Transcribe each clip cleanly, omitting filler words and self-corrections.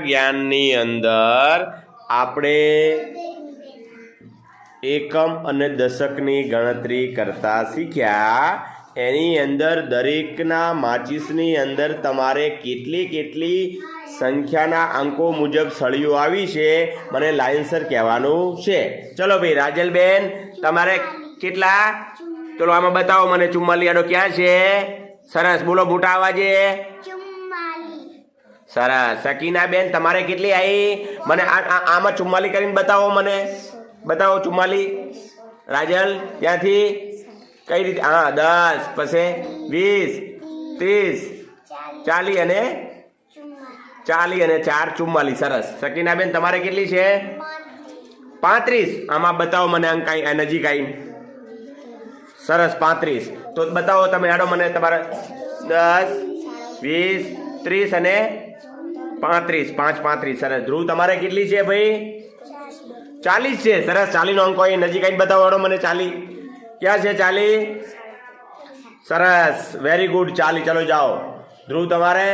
જ્ઞાનની અંદર આપણે એકમ અને દશકની ગણતરી કરતા શીખ્યા। એની અંદર દરેકના માચીસની અંદર તમારે કેટલી સંખ્યાના અંકો મુજબ સળિયું આવી છે મને લાઇનસર કહેવાનું છે। ચલો ભાઈ રાજલબેન તમારે કેટલા, ચલો આમાં બતાવો મને 44 આડો ક્યાં છે? સરસ, બોલો મોટા અવાજે। સરસ। સકીનાબેન તમારે કેટલી આવી? મને આમાં 44 કરીને બતાવો, મને બતાવો 44। રાજલ ત્યાંથી કઈ રીતે? હા 10 પછી 20 30 40 અને 4 44। સરસ। સકીનાબેન તમારે કેટલી છે? 35। આમાં બતાવો મને અંક નજીક આવીને। સરસ 35। તો બતાવો તમે આડો મને તમારે 10 20 30 અને 35 35। સરસ। ધ્રુવ તમારે કેટલી છે ભાઈ? 40 છે। સરસ। 40 નો અંક અહીં નજીક આવીને બતાવો આડો મને। 40 ક્યાં છે? 40। સરસ, વેરી ગુડ 40। ચલો જાઓ। ધ્રુવ તમારે?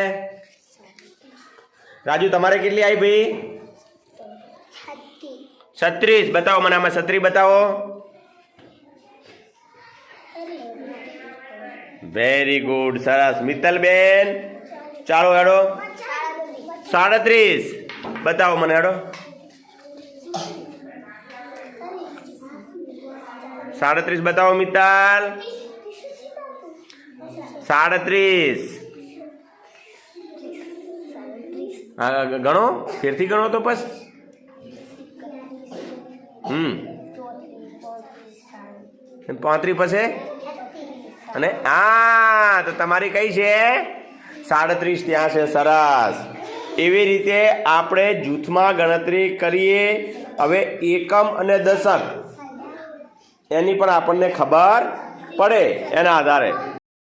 રાજુ તમારે કેટલી આવી ભાઈ? 36। બતાવો મને આમાં 36 બતાવો। વેરી ગુડ, સરસ। મિત્તલબેન ચાલો હેડો 37 બતાવો મને હેડો। 37 બતાવો મિત્તલ। 37। હા ગણો, ફેરથી ગણો તો બસ। 35 પછી અને હા તો તમારી કઈ છે? 37 ત્યાં છે। સરસ। એવી રીતે આપણે જૂથમાં ગણતરી કરીએ। હવે એકમ અને દશક એની પણ આપણને ખબર પડે એના આધારે।